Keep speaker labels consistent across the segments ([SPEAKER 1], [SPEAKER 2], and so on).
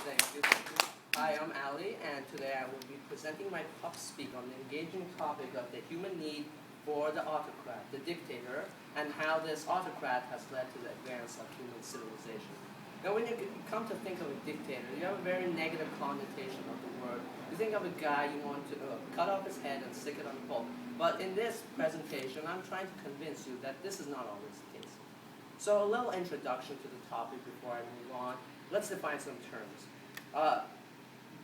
[SPEAKER 1] Thank you. Hi, I'm Ali, and today I will be presenting my PubSpeak on the engaging topic of the human need for the autocrat, the dictator, and how this autocrat has led to the advance of human civilization. Now, when you come to think of a dictator, you have a very negative connotation of the word. You think of a guy you want to cut off his head and stick it on a pole. But in this presentation, I'm trying to convince you that this is not always the case. So a little introduction to the topic before I move on. Let's define some terms.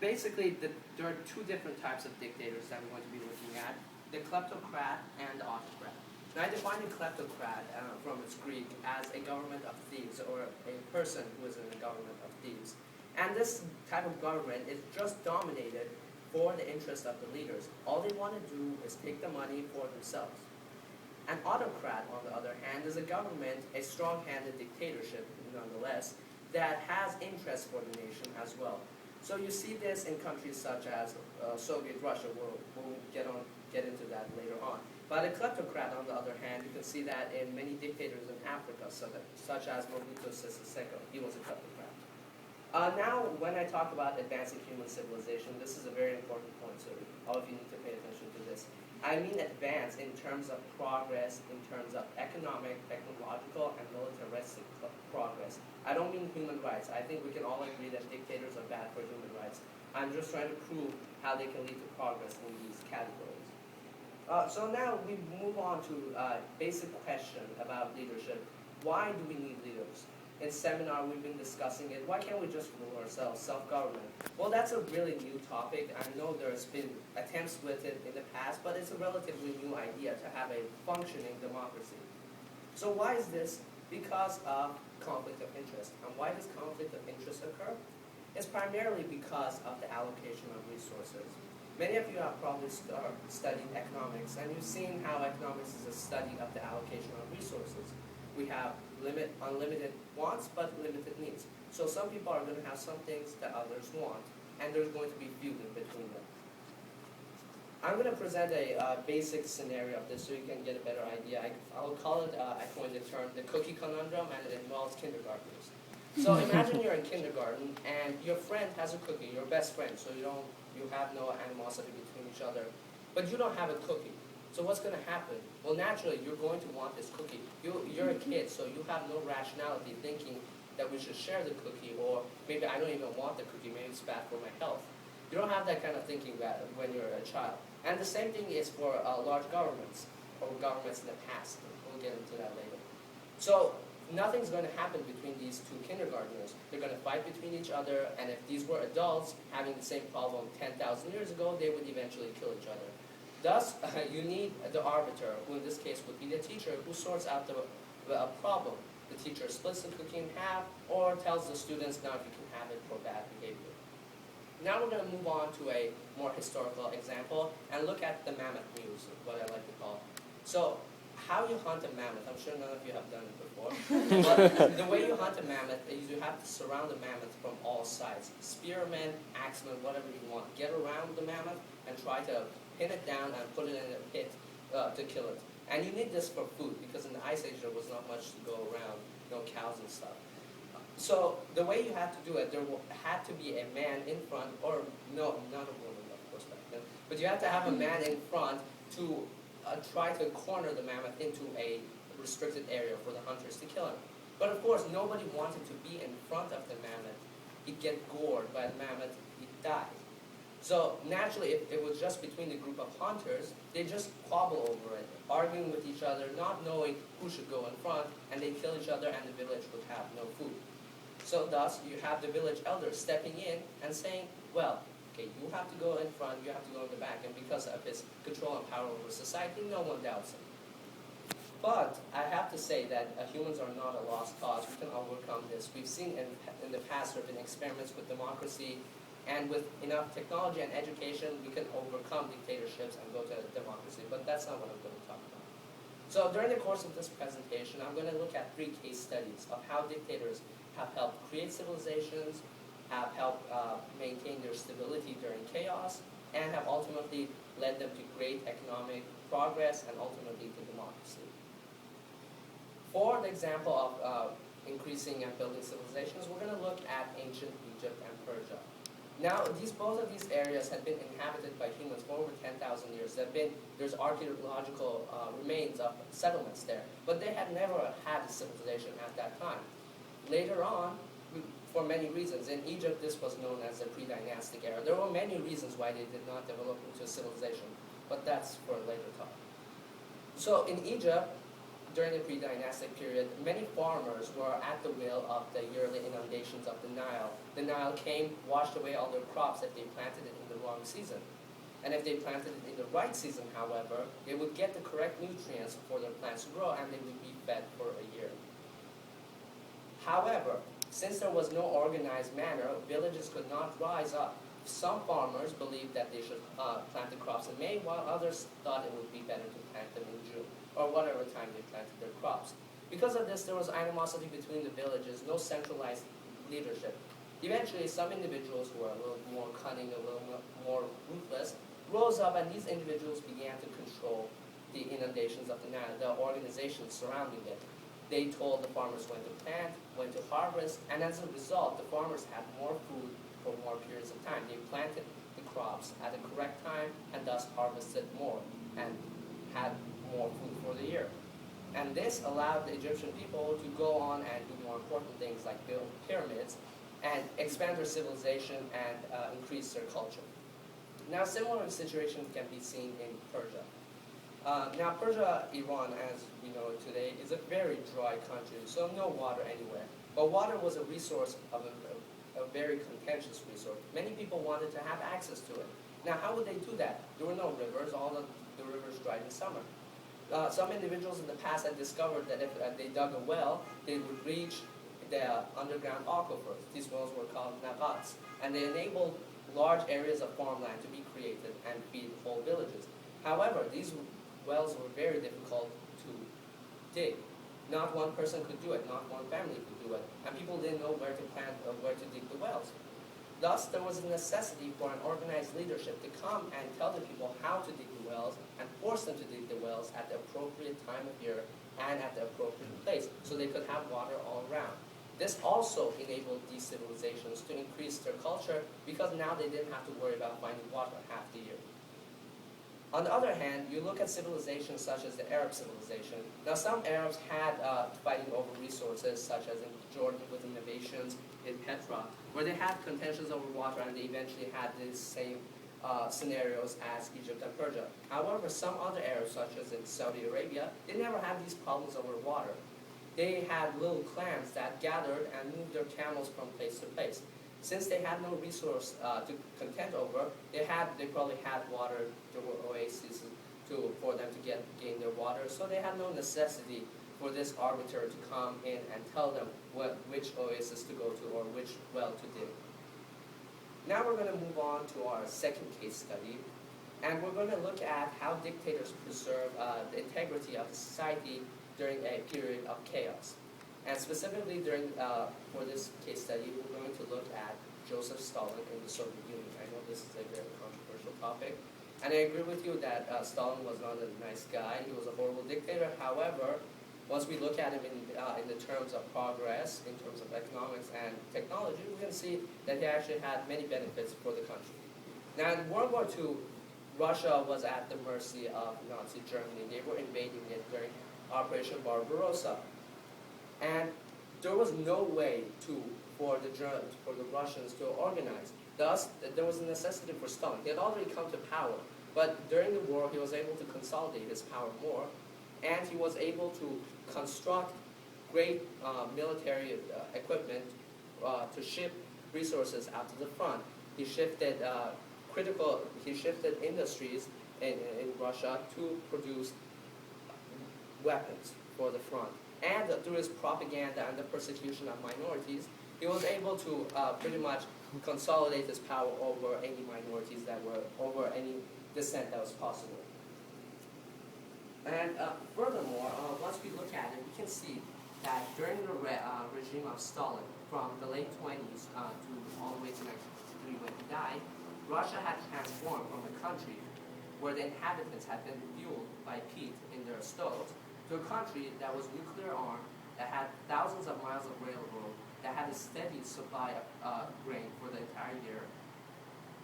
[SPEAKER 1] Basically, there are two different types of dictators that I'm going to be looking at, the kleptocrat and the autocrat. Now, I define a kleptocrat from its Greek as a government of thieves, or a person who is in a government of thieves. And this type of government is just dominated for the interest of the leaders. All they want to do is take the money for themselves. An autocrat, on the other hand, is a government, a strong-handed dictatorship, nonetheless, that has interest for the nation as well. So you see this in countries such as Soviet Russia. We'll get into that later on. But a kleptocrat, on the other hand, you can see that in many dictators in Africa, such as Mobutu Sese Seko. He was a kleptocrat. Now, when I talk about advancing human civilization, this is a very important point, so all of you need to pay attention to this. I mean advance in terms of progress, in terms of economic, technological, and militaristic progress. I don't mean human rights. I think we can all agree that dictators are bad for human rights. I'm just trying to prove how they can lead to progress in these categories. So now we move on to a basic question about leadership. Why do we need leaders? In seminar, we've been discussing it. Why can't we just rule ourselves, self-government? Well, that's a really new topic. I know there's been attempts with it in the past, but it's a relatively new idea to have a functioning democracy. So why is this? Because of conflict of interest. And why does conflict of interest occur? It's primarily because of the allocation of resources. Many of you have probably studied economics, and you've seen how economics is a study of the allocation of resources. We have unlimited wants, but limited needs. So some people are going to have some things that others want, and there's going to be feud in between them. I'm going to present a basic scenario of this so you can get a better idea. I'll call it, I coined the term, the cookie conundrum, and it involves kindergartners. So imagine you're in kindergarten, and your friend has a cookie, your best friend, so you have no animosity between each other, but you don't have a cookie. So what's going to happen? Well, naturally, you're going to want this cookie. You're a kid, so you have no rationality thinking that we should share the cookie, or maybe I don't even want the cookie, maybe it's bad for my health. You don't have that kind of thinking when you're a child. And the same thing is for large governments, or governments in the past. We'll get into that later. So nothing's going to happen between these two kindergartners. They're going to fight between each other, and if these were adults having the same problem 10,000 years ago, they would eventually kill each other. Thus, you need the arbiter, who in this case would be the teacher, who sorts out the problem. The teacher splits the cookie in half, or tells the students, now if you can have it for bad behavior. Now we're going to move on to a more historical example and look at the mammoth muse, what I like to call it. So, how you hunt a mammoth, I'm sure none of you have done it before, but the way you hunt a mammoth is you have to surround the mammoth from all sides. Spearmen, axemen, whatever you want. Get around the mammoth and try to pin it down and put it in a pit to kill it. And you need this for food, because in the Ice Age there was not much to go around, no cows and stuff. So the way you had to do it, there had to be a man in front, or no, not a woman, of course, back then, but you had to have a man in front to try to corner the mammoth into a restricted area for the hunters to kill him. But of course, nobody wanted to be in front of the mammoth. He'd get gored by the mammoth, he'd die. So naturally, if it was just between the group of hunters, they just squabble over it, arguing with each other, not knowing who should go in front, and they kill each other, and the village would have no food. So thus, you have the village elder stepping in and saying, well, okay, you have to go in front, you have to go in the back, and because of his control and power over society, no one doubts him. But I have to say that humans are not a lost cause. We can overcome this. We've seen in the past there have been experiments with democracy, and with enough technology and education, we can overcome dictatorships and go to democracy. But that's not what I'm going to talk about. So during the course of this presentation, I'm going to look at 3 case studies of how dictators have helped create civilizations, have helped maintain their stability during chaos, and have ultimately led them to great economic progress and ultimately to democracy. For the example of increasing and building civilizations, we're going to look at ancient Egypt and Persia. Now, both of these areas had been inhabited by humans for over 10,000 years. There's archaeological remains of settlements there, but they had never had a civilization at that time. Later on, for many reasons, in Egypt this was known as the pre-dynastic era. There were many reasons why they did not develop into a civilization, but that's for a later talk. So in Egypt, during the pre-dynastic period, many farmers were at the will of the yearly inundations of the Nile. The Nile came, washed away all their crops if they planted it in the wrong season. And if they planted it in the right season, however, they would get the correct nutrients for their plants to grow and they would be fed for a year. However, since there was no organized manner, villages could not rise up. Some farmers believed that they should plant the crops in May, while others thought it would be better to plant them in June, or whatever time they planted their crops. Because of this, there was animosity between the villages, no centralized leadership. Eventually, some individuals who were a little more cunning, a little more ruthless, rose up, and these individuals began to control the inundations of the Nile, the organizations surrounding it. They told the farmers when to plant, when to harvest, and as a result, the farmers had more food for more periods of time. They planted the crops at the correct time and thus harvested more and had more food for the year. And this allowed the Egyptian people to go on and do more important things like build pyramids and expand their civilization and increase their culture. Now, similar situation can be seen in Persia. Now, Persia, Iran, as we know it today, is a very dry country, so no water anywhere. But water was a resource of a very contentious resource. Many people wanted to have access to it. Now, how would they do that? There were no rivers. All the rivers dried in summer. Some individuals in the past had discovered that if they dug a well, they would reach the underground aquifers. These wells were called nabats, and they enabled large areas of farmland to be created and feed whole villages. However, these wells were very difficult to dig. Not one person could do it, not one family could do it, and people didn't know where to plant or where to dig the wells. Thus, there was a necessity for an organized leadership to come and tell the people how to dig the wells and force them to dig the wells at the appropriate time of year and at the appropriate place so they could have water all around. This also enabled these civilizations to increase their culture because now they didn't have to worry about finding water half the year. On the other hand, you look at civilizations such as the Arab civilization. Now, some Arabs had fighting over resources, such as in Jordan with innovations, in Petra, where they had contentions over water, and they eventually had these same scenarios as Egypt and Persia. However, some other Arabs, such as in Saudi Arabia, they never had these problems over water. They had little clans that gathered and moved their camels from place to place. Since they had no resource to contend over, they probably had water. There were oases for them to gain their water, so they had no necessity for this arbiter to come in and tell them which oasis to go to or which well to dig. Now we're going to move on to our second case study, and we're going to look at how dictators preserve the integrity of the society during a period of chaos. And specifically for this case study, we're going to look at Joseph Stalin in the Soviet Union. I know this is a very controversial topic. And I agree with you that Stalin was not a nice guy. He was a horrible dictator. However, once we look at him in the terms of progress, in terms of economics and technology, we can see that he actually had many benefits for the country. Now, in World War II, Russia was at the mercy of Nazi Germany. They were invading it during Operation Barbarossa. And there was no way for the Russians to organize. Thus, there was a necessity for Stalin. He had already come to power, but during the war, he was able to consolidate his power more, and he was able to construct great military equipment to ship resources out to the front. He shifted industries in Russia to produce weapons for the front. And through his propaganda and the persecution of minorities, he was able to pretty much consolidate his power over any minorities over any dissent that was possible. And furthermore, once we look at it, we can see that during the regime of Stalin, from the late 20s to all the way to 1963 when he died, Russia had transformed from a country where the inhabitants had been fueled by peat in their stoves to a country that was nuclear armed, that had thousands of miles of railroad, that had a steady supply of grain for the entire year,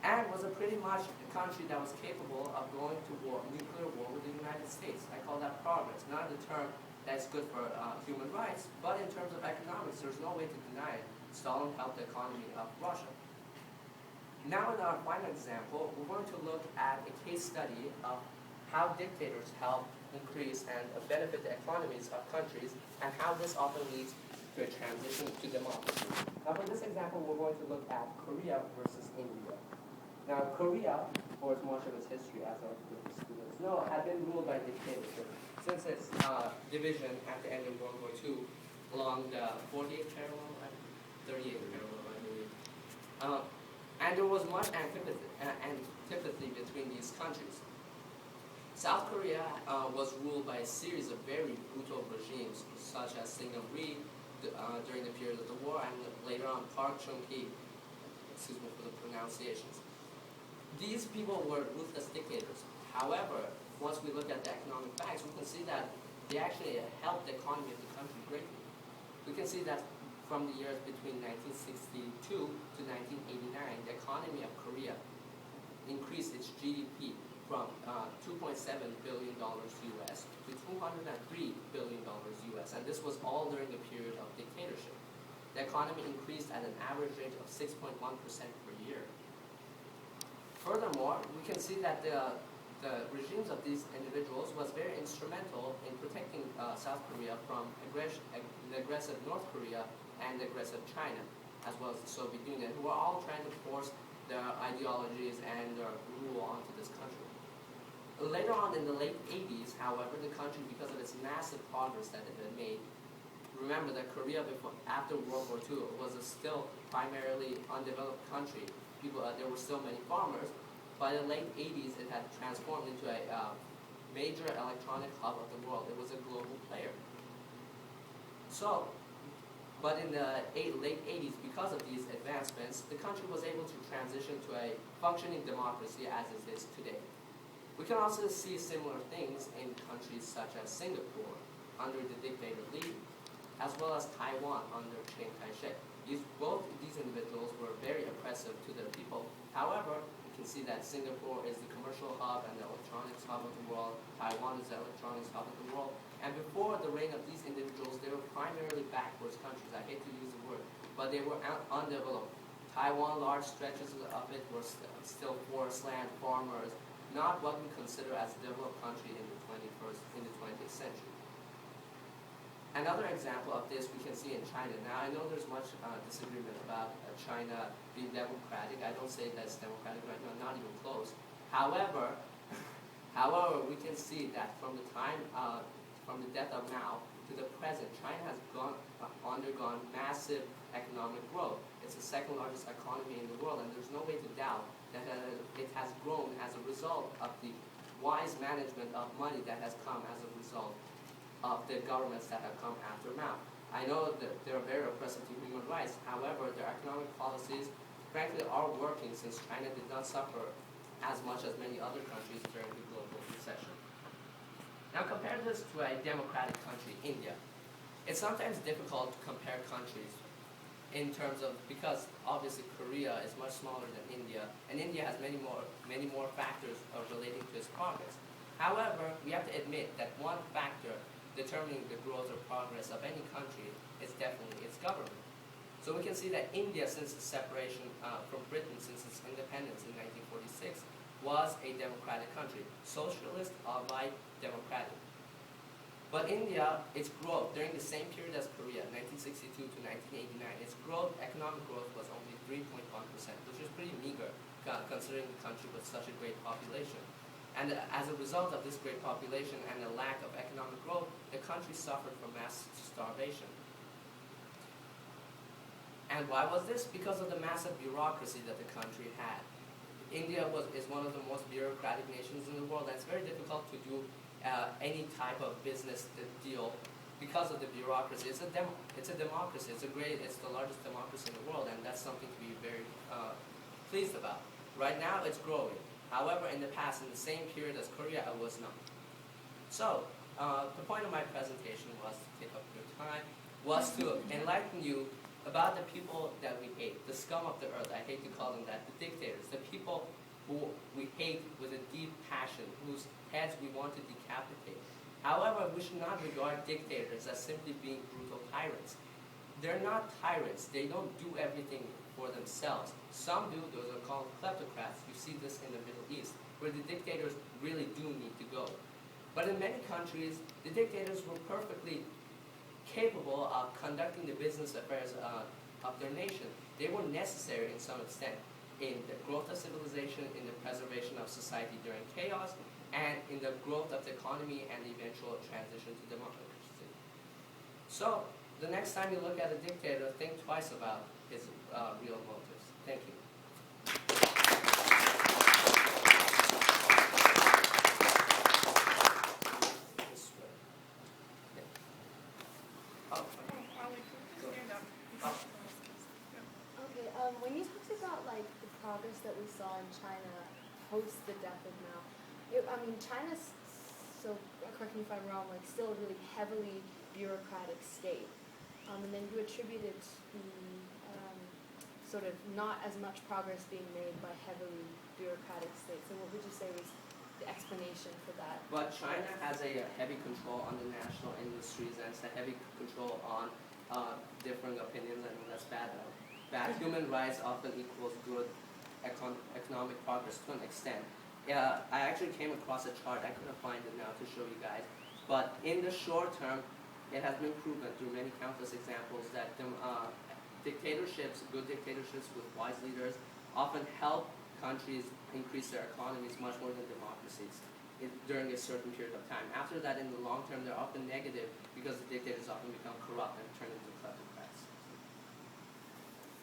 [SPEAKER 1] and was a pretty much a country that was capable of going to war, nuclear war with the United States. I call that progress, not the term that's good for human rights, but in terms of economics, there's no way to deny it. Stalin helped the economy of Russia. Now in our final example, we're going to look at a case study of how dictators help increase and benefit the economies of countries, and how this often leads to a transition to democracy. Now for this example, we're going to look at Korea versus India. Now Korea, for much of its history, as our students know, had been ruled by dictatorship since its division at the end of World War II along the 48th parallel, 38th parallel, I believe. And there was much antipathy between these countries. South Korea was ruled by a series of very brutal regimes, such as Syngam-rhee during the period of the war, and later on Park Chung-hee, excuse me for the pronunciations. These people were ruthless dictators. However, once we look at the economic facts, we can see that they actually helped the economy of the country greatly. We can see that from the years between 1962 to 1989, the economy of Korea increased its GDP from $2.7 billion US to $203 billion US, and this was all during the period of dictatorship. The economy increased at an average rate of 6.1% per year. Furthermore, we can see that the regimes of these individuals was very instrumental in protecting South Korea from an aggressive North Korea and aggressive China, as well as the Soviet Union, who were all trying to force their ideologies and their rule onto this country. Later on in the late 80s, however, the country, because of its massive progress that it had made, remember that Korea after World War II was a still primarily undeveloped country. There were still many farmers. By the late 80s, it had transformed into a major electronic hub of the world. It was a global player. But in the late 80s, because of these advancements, the country was able to transition to a functioning democracy as it is today. We can also see similar things in countries such as Singapore under the dictator Lee, as well as Taiwan under Chiang Kai-shek. Both these individuals were very oppressive to their people. However, you can see that Singapore is the commercial hub and the electronics hub of the world. Taiwan is the electronics hub of the world. And before the reign of these individuals, they were primarily backwards countries. I hate to use the word, but they were undeveloped. Taiwan, large stretches of it were still forest land, farmers, not what we consider as a developed country in the 20th century. Another example of this we can see in China. Now, I know there's much disagreement about China being democratic. I don't say that it's democratic right now, not even close. However, we can see that from the time, from the death of Mao to the present, China has undergone massive economic growth. It's the second largest economy in the world, and there's no way to doubt that it has grown as a result of the wise management of money that has come as a result of the governments that have come after Mao. I know that they're very oppressive to human rights. However, their economic policies, frankly, are working since China did not suffer as much as many other countries during the global recession. Now compare this to a democratic country, India. It's sometimes difficult to compare countries in terms of, because obviously Korea is much smaller than India, and India has many more factors relating to its progress. However, we have to admit that one factor determining the growth or progress of any country is definitely its government. So we can see that India, since its separation from Britain, since its independence in 1946, was a democratic country, socialist, albeit democratic. But India, its growth during the same period as Korea, 1962 to 1989, its growth, economic growth was only 3.1%, which is pretty meager considering the country with such a great population. And as a result of this great population and the lack of economic growth, the country suffered from mass starvation. And why was this? Because of the massive bureaucracy that the country had. India is one of the most bureaucratic nations in the world, and it's very difficult to do any type of business deal because of the bureaucracy. It's a democracy. It's the largest democracy in the world, and that's something to be very pleased about. Right now, it's growing. However, in the past, in the same period as Korea, it was not. So, the point of my presentation was to take up your time, was to enlighten you about the people that we hate, the scum of the earth. I hate to call them that, the dictators, the people who we hate with a deep passion, whose heads we want to decapitate. However, we should not regard dictators as simply being brutal tyrants. They're not tyrants. They don't do everything for themselves. Some do. Those are called kleptocrats. You see this in the Middle East, where the dictators really do need to go. But in many countries, the dictators were perfectly capable of conducting the business affairs of their nation. They were necessary in some extent in the growth of civilization, in the preservation of society during chaos, and in the growth of the economy and the eventual transition to democracy. So, the next time you look at a dictator, think twice about his real motives. Thank you.
[SPEAKER 2] When you talked about like the progress that we saw in China post the death of Mao, China's, so correct me if I'm wrong, like still a really heavily bureaucratic state, and then you attributed the sort of not as much progress being made by heavily bureaucratic states. So what would you say was the explanation for that?
[SPEAKER 1] But China has a heavy control on the national industries, and it's a heavy control on differing opinions, and that's bad. Bad human rights often equals good economic progress to an extent. I actually came across a chart, I couldn't find it now to show you guys, but in the short term, it has been proven through many countless examples that dictatorships, good dictatorships with wise leaders, often help countries increase their economies much more than democracies during a certain period of time. After that, in the long term, they're often negative because the dictators often become corrupt and turn into kleptocrats.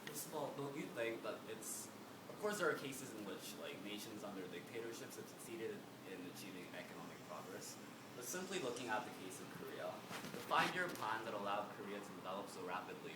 [SPEAKER 3] First of all, don't you think that it's, of course there are cases in which like nations under dictatorships have succeeded in achieving economic progress, but simply looking at the case of Korea, the 5-year plan that allowed Korea to develop so rapidly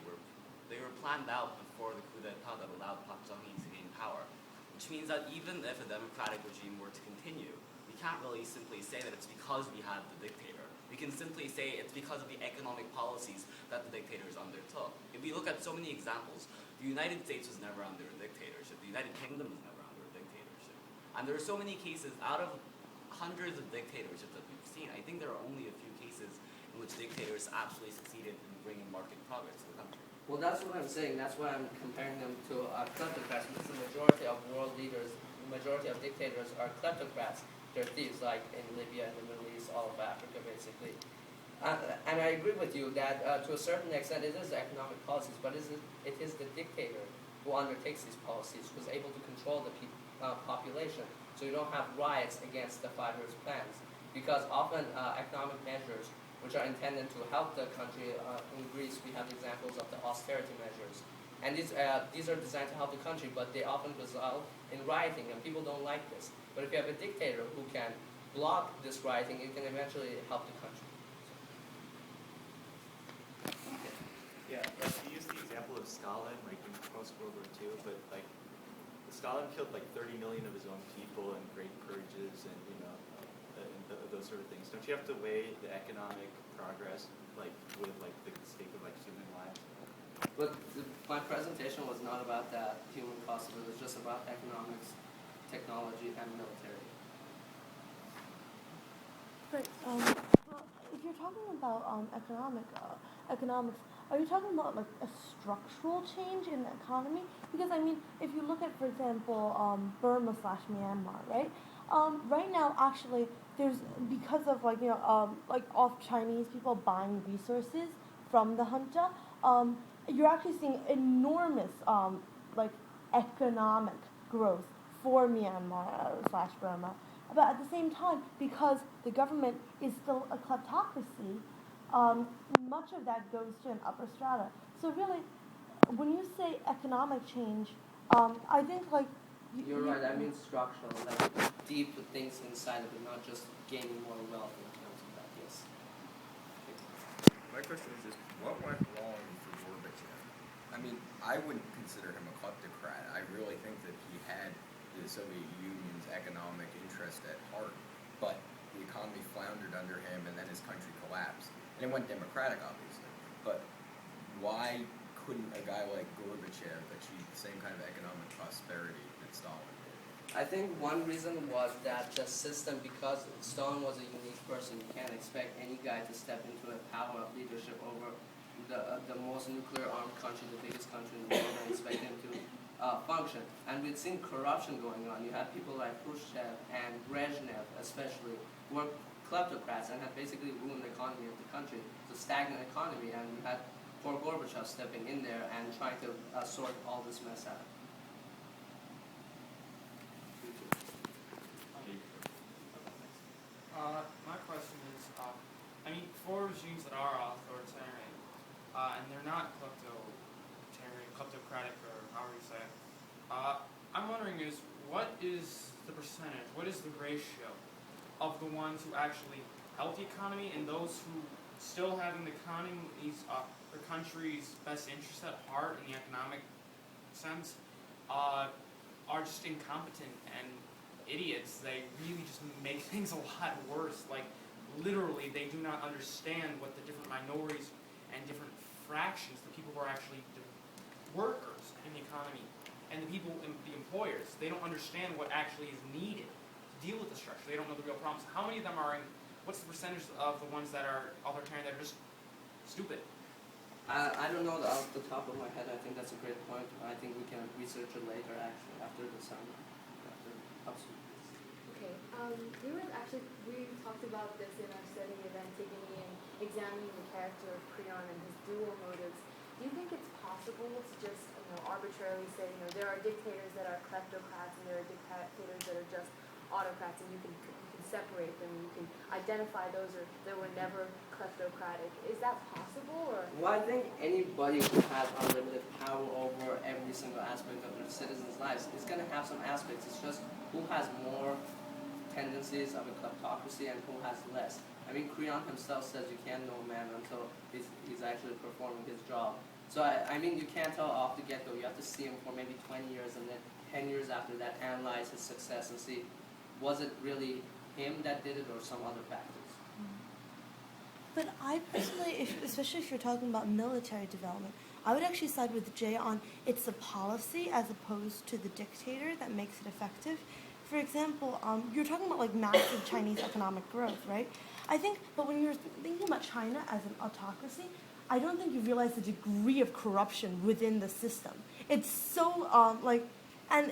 [SPEAKER 3] they were planned out before the coup d'etat that allowed Park Chung-hee to gain power, which means that even if a democratic regime were to continue, we can't really simply say that it's because we had the dictator. We can simply say it's because of the economic policies that the dictators undertook. If we look at so many examples, the United States was never under a dictatorship. The United Kingdom was never under a dictatorship. And there are so many cases out of hundreds of dictatorships that we've seen. I think there are only a few cases in which dictators actually succeeded in bringing market progress to the country.
[SPEAKER 1] Well, that's what I'm saying. That's why I'm comparing them to kleptocrats, because the majority of world leaders, the majority of dictators are kleptocrats. They're thieves, like in Libya and the Middle East, all of Africa, basically. And I agree with you that to a certain extent it is the economic policies, but it is the dictator who undertakes these policies, who's able to control the population. So you don't have riots against the 5-year plans, because often economic measures which are intended to help the country, in Greece we have examples of the austerity measures. And these are designed to help the country, but they often result in rioting, and people don't like this. But if you have a dictator who can block this rioting, it can eventually help the country.
[SPEAKER 4] Yeah, like you used the example of Stalin, like in post-World War II, but like Stalin killed like 30 million of his own people in great purges and those sort of things. Don't you have to weigh the economic progress like with like the stake of like human lives?
[SPEAKER 1] But my presentation was not about that human cost, it was just about economics, technology, and military.
[SPEAKER 2] But if you're talking about economics, are you talking about like a structural change in the economy? Because I mean, if you look at, for example, Burma / Myanmar, right? Right now, actually, there's because of like of Chinese people buying resources from the junta, you're actually seeing enormous like economic growth for Myanmar / Burma. But at the same time, because the government is still a kleptocracy, much of that goes to an upper strata. So really, when you say economic change, I think like
[SPEAKER 1] you're right. I mean structural, like deep things inside of it, not just gaining more wealth in terms of that. Yes.
[SPEAKER 5] My question is just, what went wrong for Gorbachev? I mean, I wouldn't consider him a kleptocrat. I really think that he had the Soviet Union's economic interest at heart, but the economy floundered under him, and then his country collapsed. And it went democratic, obviously. But why couldn't a guy like Gorbachev achieve the same kind of economic prosperity that Stalin did?
[SPEAKER 1] I think one reason was that the system, because Stalin was a unique person, you can't expect any guy to step into a power of leadership over the most nuclear armed country, the biggest country in the world, and expect him to function. And we've seen corruption going on. You had people like Khrushchev and Brezhnev especially, who were kleptocrats and had basically ruined the economy of the country. It's a stagnant economy, and you had poor Gorbachev stepping in there and trying to sort all this mess out.
[SPEAKER 6] My question is, I mean, for regimes that are authoritarian, and they're not kleptocratic, or however you say it, I'm wondering what is the percentage, what is the ratio of the ones who actually help the economy and those who still having the economy's, their country's best interests at heart in the economic sense, are just incompetent and idiots. They really just make things a lot worse. Like, literally, they do not understand what the different minorities and different fractions, the people who are actually the workers in the economy, and the people, the employers, they don't understand what actually is needed to deal with the structure. They don't know the real problems. How many of them are in, what's the percentage of the ones that are authoritarian that are just stupid?
[SPEAKER 1] I don't know off the top of my head. I think that's a great point. I think we can research it later, actually, after the summer, after PubSpeak.
[SPEAKER 7] Okay, we talked about this in our study of Antigone and examining the character of Creon and his dual motives. Do you think it's possible to just, arbitrarily say, there are dictators that are kleptocrats and there are dictators that are just autocrats, and you can separate them, you can identify those that were never kleptocratic? Is that possible, or?
[SPEAKER 1] Well, I think anybody who has unlimited power over every single aspect of their citizens' lives is going to have some aspects. It's just who has more tendencies of a kleptocracy and who has less. I mean, Creon himself says you can't know a man until he's actually performing his job. So, I mean, you can't tell off the get-go. You have to see him for maybe 20 years, and then 10 years after that, analyze his success and see, was it really him that did it or some other factors?
[SPEAKER 2] But I personally, especially if you're talking about military development, I would actually side with Jay on it's the policy as opposed to the dictator that makes it effective. For example, you're talking about like massive Chinese economic growth, right? I think, but when you're thinking about China as an autocracy, I don't think you realize the degree of corruption within the system. It's so, and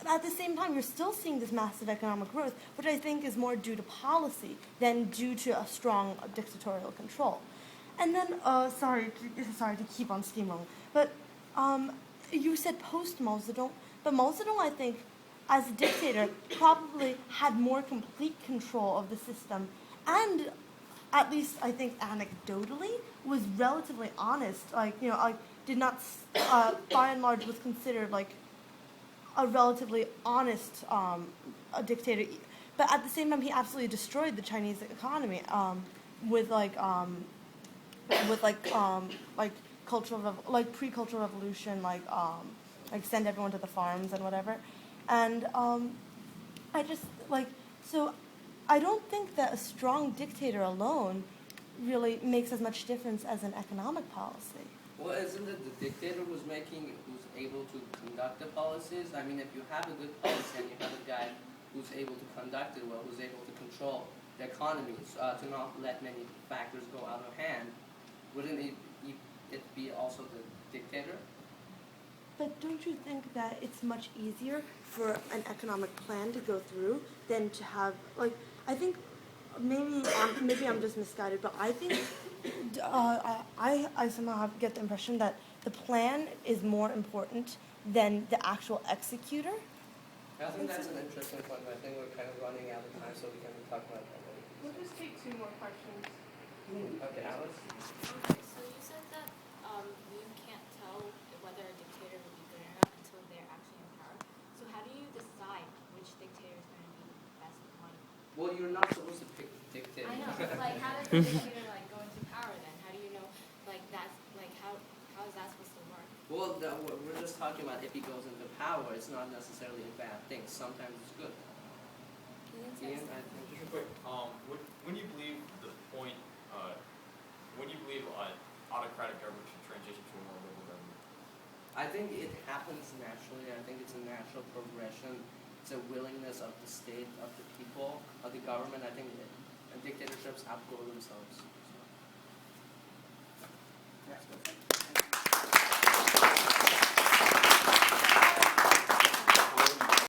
[SPEAKER 2] at the same time, you're still seeing this massive economic growth, which I think is more due to policy than due to a strong dictatorial control. And then, sorry to keep on steamrolling, but you said post Mao Zedong, but Mao Zedong, I think, as a dictator, probably had more complete control of the system, and at least I think anecdotally was relatively honest. Did not, by and large, was considered like a relatively honest a dictator. But at the same time, he absolutely destroyed the Chinese economy with pre-cultural revolution, like send everyone to the farms and whatever. And I don't think that a strong dictator alone really makes as much difference as an economic policy.
[SPEAKER 1] Well, isn't it the dictator who's able to conduct the policies? I mean, if you have a good policy and you have a guy who's able to conduct it well, who's able to control the economy, to not let many factors go out of hand, wouldn't it be also the dictator?
[SPEAKER 2] But don't you think that it's much easier for an economic plan to go through than to have, I think maybe I'm just misguided, but I think I somehow get the impression that the plan is more important than the actual executor.
[SPEAKER 1] I think that's an interesting point, but I think we're kind of running out of time, so we can talk about that later.
[SPEAKER 8] We'll just take 2 more questions.
[SPEAKER 1] Okay, Alice?
[SPEAKER 9] Okay, so you said that you can't tell whether a dictator will be good or not until they're actually in power. So how do you decide which dictator is going to be the best one?
[SPEAKER 1] Well, you're not supposed to pick dictator.
[SPEAKER 9] I know, but how does a dictator go into power then? How do you know how is that supposed to work?
[SPEAKER 1] Well, we're just talking about if he goes into power, it's not necessarily a bad thing. Sometimes it's good. Ian, I think.
[SPEAKER 10] Just real quick, when you believe when you believe autocratic government should transition to a more liberal government?
[SPEAKER 1] I think it happens naturally. I think it's a natural progression. It's a willingness of the state, of the people, of the government. I think dictatorships outgrow themselves.